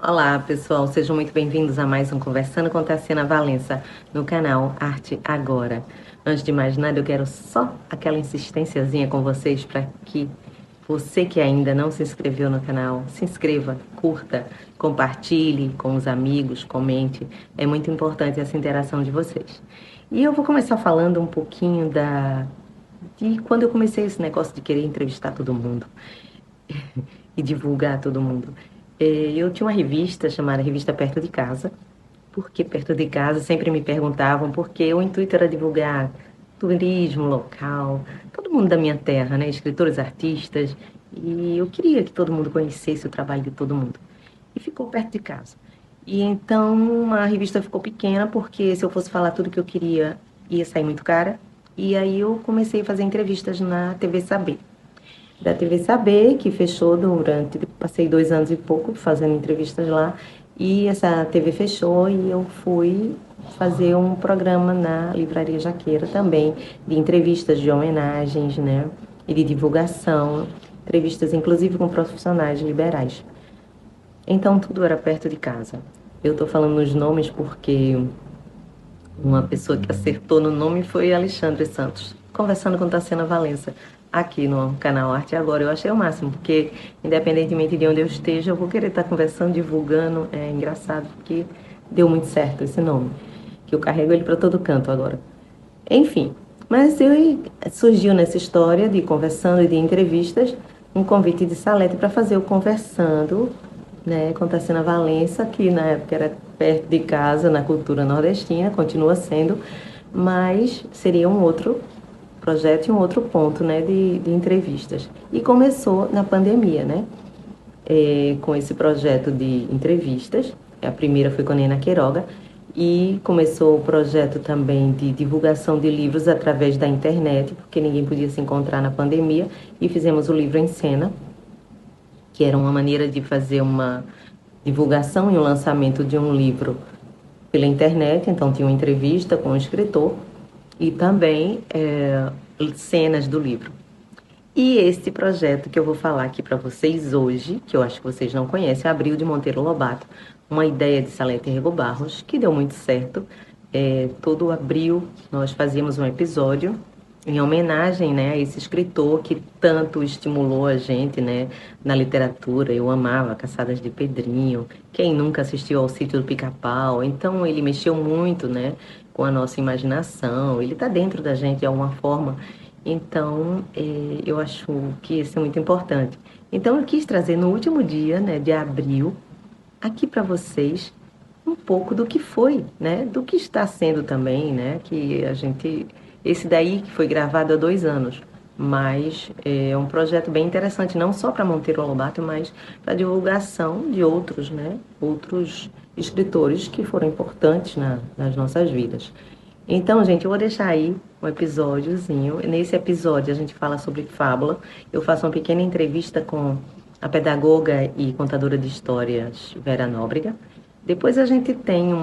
Olá pessoal, sejam muito bem-vindos a mais um Conversando com Tassiana Valença no canal Arte Agora. Antes de mais nada, eu quero só aquela insistênciazinha com vocês para que você que ainda não se inscreveu no canal, se inscreva, curta, compartilhe com os amigos, comente. É muito importante essa interação de vocês. E eu vou começar falando um pouquinho de quando eu comecei esse negócio de querer entrevistar todo mundo e divulgar todo mundo. Eu tinha uma revista chamada Revista Perto de Casa. Por que Perto de Casa? Sempre me perguntavam, porque o intuito era divulgar turismo local, todo mundo da minha terra, né? Escritores, artistas, e eu queria que todo mundo conhecesse o trabalho de todo mundo. E ficou perto de casa. E então a revista ficou pequena, porque se eu fosse falar tudo que eu queria, ia sair muito cara. E aí eu comecei a fazer entrevistas na TV Saber. Da TV Saber, que fechou passei 2 anos e pouco fazendo entrevistas lá, e essa TV fechou e eu fui fazer um programa na Livraria Jaqueira também, de entrevistas, de homenagens, né, e de divulgação, entrevistas inclusive com profissionais liberais. Então tudo era perto de casa. Eu estou falando os nomes porque uma pessoa que acertou no nome foi Alexandre Santos, conversando com Tassiana Valença, aqui no canal Arte Agora. Eu achei o máximo, porque independentemente de onde eu esteja, eu vou querer estar conversando, divulgando. É engraçado, porque deu muito certo esse nome, que eu carrego ele para todo canto agora. Enfim, mas surgiu nessa história de conversando e de entrevistas, um convite de Salete para fazer o Conversando, né, com Tassiana Valença, que na época era perto de casa, na cultura nordestina, continua sendo, mas seria um outro projeto e um outro ponto, né, de entrevistas. E começou na pandemia, né, com esse projeto de entrevistas. A primeira foi com a Nena Queiroga, e começou o projeto também de divulgação de livros através da internet, porque ninguém podia se encontrar na pandemia, e fizemos o Livro em Cena, que era uma maneira de fazer uma divulgação e o lançamento de um livro pela internet. Então tinha uma entrevista com o escritor e também cenas do livro. E este projeto que eu vou falar aqui para vocês hoje, que eu acho que vocês não conhecem, é Abril de Monteiro Lobato, uma ideia de Salete Rego Barros, que deu muito certo. Todo abril nós fazíamos um episódio em homenagem, né, a esse escritor que tanto estimulou a gente, né, na literatura. Eu amava Caçadas de Pedrinho, quem nunca assistiu ao Sítio do Pica-Pau. Então ele mexeu muito, né, com a nossa imaginação, ele está dentro da gente de alguma forma. Então eu acho que isso é muito importante. Então eu quis trazer no último dia, né, de abril, aqui para vocês um pouco do que foi, né, do que está sendo também, né, que a gente... Esse daí que foi gravado há 2 anos, mas é um projeto bem interessante, não só para Monteiro Lobato, mas para divulgação de outros, né, outros escritores que foram importantes nas nossas vidas. Então, gente, eu vou deixar aí um episódiozinho. Nesse episódio a gente fala sobre fábula. Eu faço uma pequena entrevista com a pedagoga e contadora de histórias Vera Nóbrega. Depois a gente tem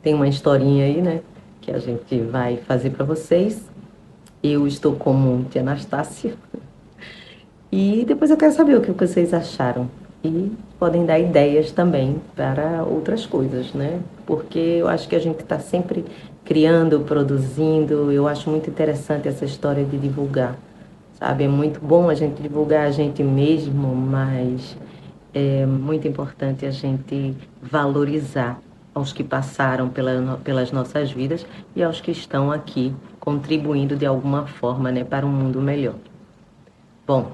tem uma historinha aí, né, que a gente vai fazer para vocês. Eu estou como tia Anastácia. E depois eu quero saber o que vocês acharam. E podem dar ideias também para outras coisas, né? Porque eu acho que a gente está sempre criando, produzindo. Eu acho muito interessante essa história de divulgar, sabe? É muito bom a gente divulgar a gente mesmo, mas é muito importante a gente valorizar aos que passaram pelas nossas vidas e aos que estão aqui contribuindo de alguma forma, né, para um mundo melhor. Bom,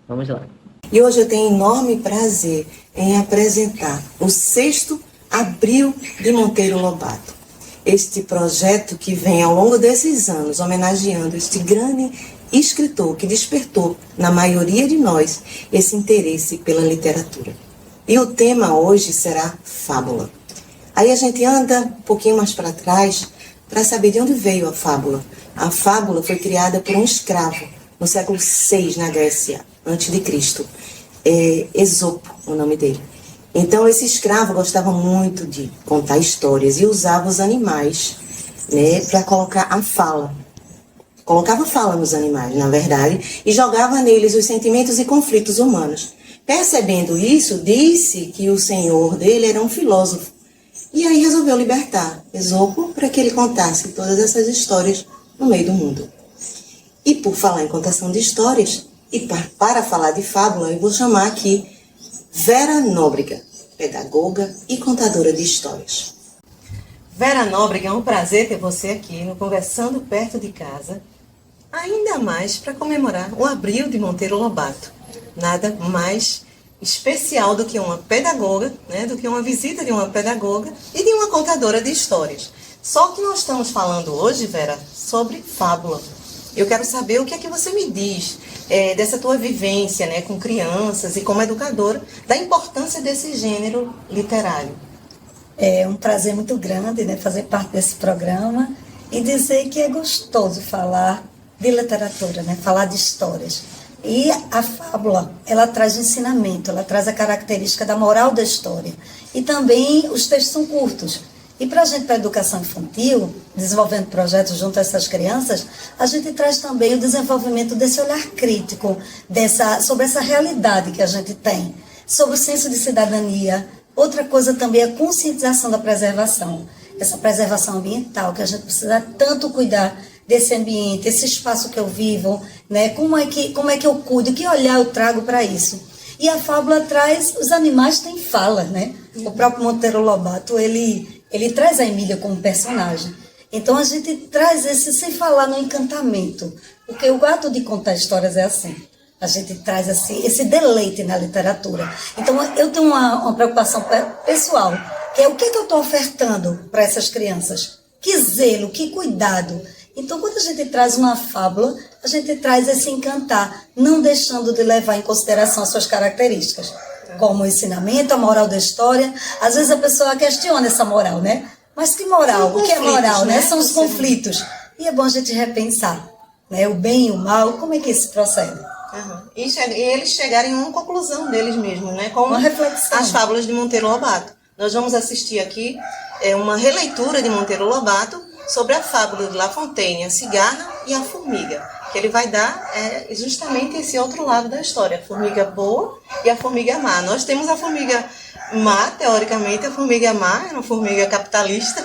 vamos lá. E hoje eu tenho enorme prazer em apresentar o 6º Abril de Monteiro Lobato. Este projeto que vem ao longo desses anos homenageando este grande escritor que despertou na maioria de nós esse interesse pela literatura. E o tema hoje será fábula. Aí a gente anda um pouquinho mais para trás para saber de onde veio a fábula. A fábula foi criada por um escravo no século VI na Grécia, antes de Cristo. Esopo, o nome dele. Então, esse escravo gostava muito de contar histórias e usava os animais, né, para colocar a fala. Colocava fala nos animais, na verdade, e jogava neles os sentimentos e conflitos humanos. Percebendo isso, disse que o senhor dele era um filósofo. E aí resolveu libertar Esopo para que ele contasse todas essas histórias no meio do mundo. E por falar em contação de histórias, e para falar de fábula, eu vou chamar aqui Vera Nóbrega, pedagoga e contadora de histórias. Vera Nóbrega, é um prazer ter você aqui no Conversando Perto de Casa, ainda mais para comemorar o Abril de Monteiro Lobato. Nada mais especial do que uma pedagoga, né, do que uma visita de uma pedagoga e de uma contadora de histórias. Só que nós estamos falando hoje, Vera, sobre fábula. Eu quero saber o que é que você me diz dessa tua vivência, né, com crianças e como educadora, da importância desse gênero literário. É um prazer muito grande, né, fazer parte desse programa e dizer que é gostoso falar de literatura, né, falar de histórias. E a fábula, ela traz ensinamento, ela traz a característica da moral da história. E também os textos são curtos. E para a gente, para a educação infantil, desenvolvendo projetos junto a essas crianças, a gente traz também o desenvolvimento desse olhar crítico, sobre essa realidade que a gente tem, sobre o senso de cidadania. Outra coisa também é a conscientização da preservação, essa preservação ambiental, que a gente precisa tanto cuidar desse ambiente, esse espaço que eu vivo, né? Como é que eu cuido, que olhar eu trago para isso. E a fábula traz, os animais têm fala, né? O próprio Monteiro Lobato, ele traz a Emília como personagem. Então a gente traz esse, sem falar no encantamento, porque o ato de contar histórias é assim. A gente traz assim, esse deleite na literatura. Então eu tenho uma preocupação pessoal, que é o que eu estou ofertando para essas crianças. Que zelo, que cuidado. Então, quando a gente traz uma fábula, a gente traz esse encantar, não deixando de levar em consideração as suas características, como o ensinamento, a moral da história. Às vezes a pessoa questiona essa moral, né? Mas que moral? O que é moral, né? São os conflitos. E é bom a gente repensar, né? O bem e o mal, como é que isso procede? Uhum. E eles chegarem a uma conclusão deles mesmos, né? Como uma reflexão. As fábulas de Monteiro Lobato. Nós vamos assistir aqui uma releitura de Monteiro Lobato sobre a fábula de La Fontaine, a cigarra e a formiga, que ele vai dar justamente esse outro lado da história, a formiga boa e a formiga má. Nós temos a formiga má, teoricamente, a formiga má era uma formiga capitalista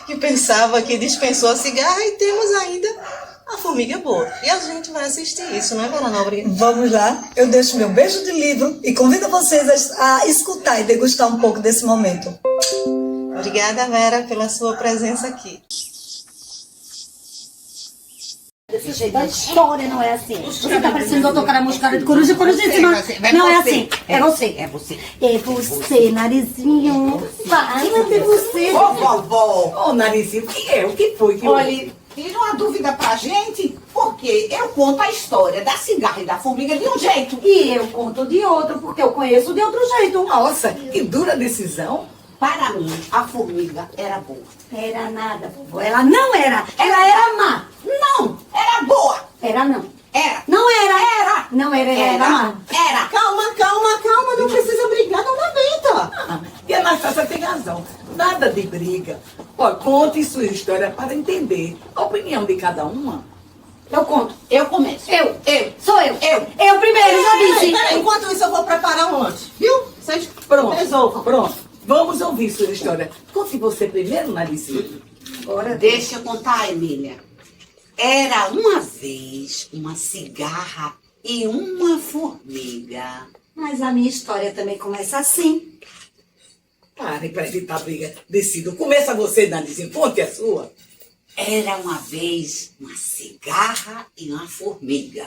que pensava que dispensou a cigarra, e temos ainda a formiga boa. E a gente vai assistir isso, não é, Vera Nóbrega? Vamos lá, eu deixo meu beijo de livro e convido vocês a escutar e degustar um pouco desse momento. Obrigada, Vera, pela sua presença aqui. Desse jeito, a história não é assim. Você tá parecendo doutor Caramujo, cara de coruja, coruja em cima. Não é assim. É você. É você. É você, narizinho. Vai, mas é você. Ô, vovó. Ô, narizinho, o que é? O que foi? Olha, tira uma dúvida pra gente, porque eu conto a história da cigarra e da formiga de um jeito. E eu conto de outro, porque eu conheço de outro jeito. Nossa, que dura decisão. Para mim, a formiga era boa. Era nada, vovó. Ela não era. Ela era má. Não, era boa. Era não. Era. Não era. Era. Não era, ela era má. Era. Calma, não precisa brigar, não lamenta. E a Anastácia tem razão, nada de briga. Ó, conte sua história para entender a opinião de cada uma. Eu conto. Eu começo. Sou eu. Eu primeiro, já disse. Peraí, enquanto isso eu vou preparar um lanche, viu? Vocês pronto. Vamos ouvir sua história. Conte você primeiro, Narizinho. Agora deixa eu contar, Emília. Era uma vez uma cigarra e uma formiga. Mas a minha história também começa assim. Pare para evitar briga. Decido. Começa você, Narizinho. Conte a sua. Era uma vez uma cigarra e uma formiga.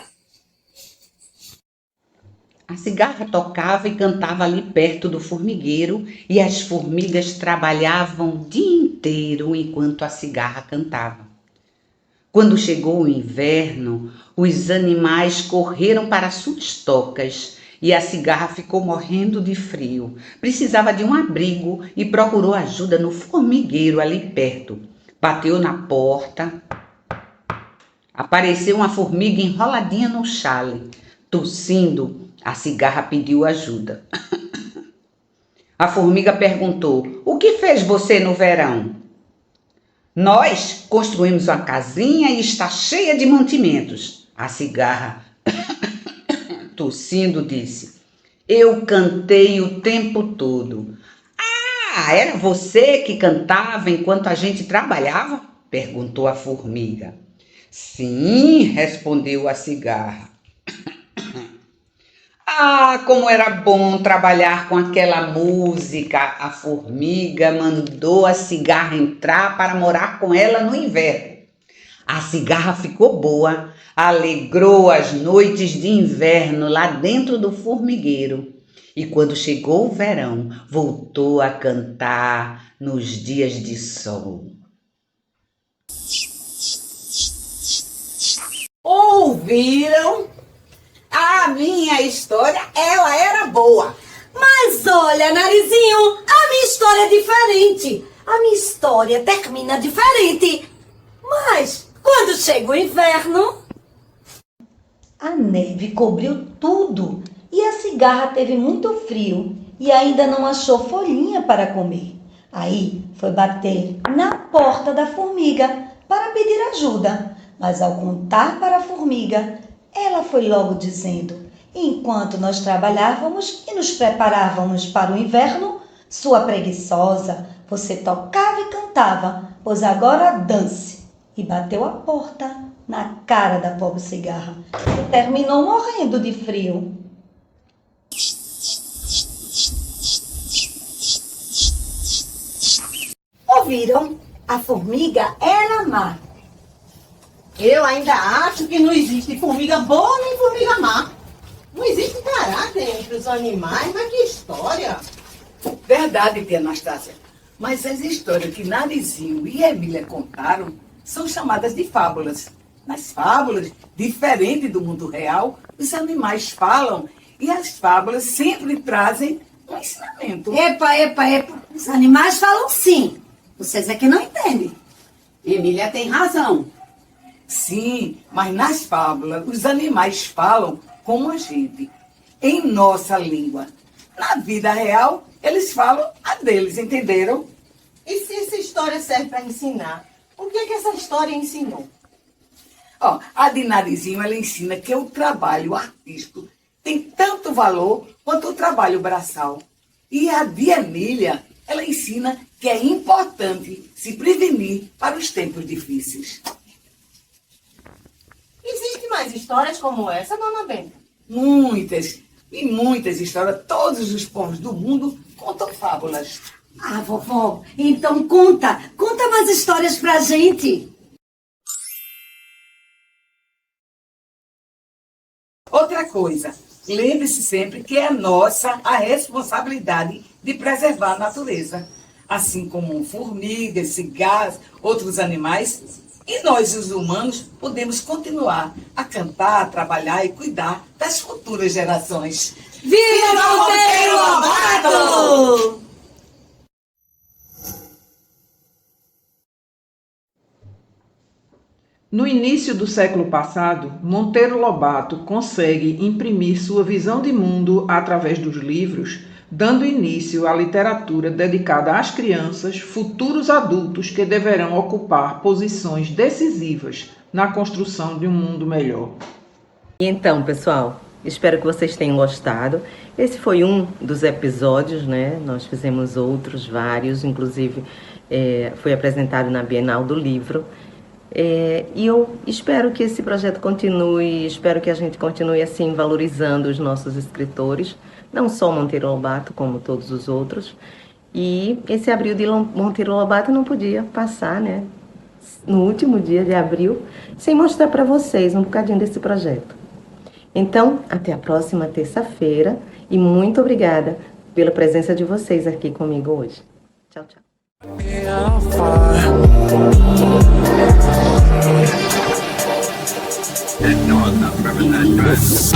A cigarra tocava e cantava ali perto do formigueiro e as formigas trabalhavam o dia inteiro enquanto a cigarra cantava. Quando chegou o inverno, os animais correram para suas tocas e a cigarra ficou morrendo de frio. Precisava de um abrigo e procurou ajuda no formigueiro ali perto. Bateu na porta. Apareceu uma formiga enroladinha no chale. Tossindo, a cigarra pediu ajuda. A formiga perguntou: o que fez você no verão? Nós construímos uma casinha e está cheia de mantimentos. A cigarra, tossindo, disse: eu cantei o tempo todo. Ah, era você que cantava enquanto a gente trabalhava? Perguntou a formiga. Sim, respondeu a cigarra. Ah, como era bom trabalhar com aquela música. A formiga mandou a cigarra entrar para morar com ela no inverno. A cigarra ficou boa, alegrou as noites de inverno lá dentro do formigueiro. E quando chegou o verão, voltou a cantar nos dias de sol. Ouviram? A minha história, ela era boa. Mas olha, Narizinho, a minha história é diferente. A minha história termina diferente. Mas quando chega o inverno... A neve cobriu tudo e a cigarra teve muito frio e ainda não achou folhinha para comer. Aí foi bater na porta da formiga para pedir ajuda, mas ao contar para a formiga, ela foi logo dizendo: enquanto nós trabalhávamos e nos preparávamos para o inverno, sua preguiçosa, você tocava e cantava, pois agora dance. E bateu a porta na cara da pobre cigarra, que terminou morrendo de frio. Ouviram? A formiga era má. Eu ainda acho que não existe formiga boa nem formiga má. Não existe caráter entre os animais, mas que história. Verdade, tia Anastácia. Mas as histórias que Narizinho e Emília contaram são chamadas de fábulas. Nas fábulas, diferente do mundo real, os animais falam e as fábulas sempre trazem um ensinamento. Epa. Os animais falam sim. Vocês é que não entendem. Emília tem razão. Sim, mas nas fábulas, os animais falam como a gente, em nossa língua. Na vida real, eles falam a deles, entenderam? E se essa história serve para ensinar, o que é que essa história ensinou? Ó, a de Narizinho, ela ensina que o trabalho artístico tem tanto valor quanto o trabalho braçal. E a de Emília, ela ensina que é importante se prevenir para os tempos difíceis. Existem mais histórias como essa, dona Benta? Muitas e muitas histórias. Todos os povos do mundo contam fábulas. Ah, vovó, então conta mais histórias pra gente. Outra coisa, lembre-se sempre que é nossa a responsabilidade de preservar a natureza, assim como formigas, cigarras, outros animais. E nós, os humanos, podemos continuar a cantar, a trabalhar e cuidar das futuras gerações. Viva Monteiro Lobato! No início do século passado, Monteiro Lobato consegue imprimir sua visão de mundo através dos livros, dando início à literatura dedicada às crianças, futuros adultos que deverão ocupar posições decisivas na construção de um mundo melhor. E então, pessoal, espero que vocês tenham gostado. Esse foi um dos episódios, né? Nós fizemos outros, vários, inclusive foi apresentado na Bienal do Livro. E eu espero que esse projeto continue, espero que a gente continue assim valorizando os nossos escritores, não só Monteiro Lobato, como todos os outros. E esse abril de Monteiro Lobato não podia passar, né, no último dia de abril, sem mostrar para vocês um bocadinho desse projeto. Então, até a próxima terça-feira e muito obrigada pela presença de vocês aqui comigo hoje. Tchau, tchau. No, I'm not grabbing that dress.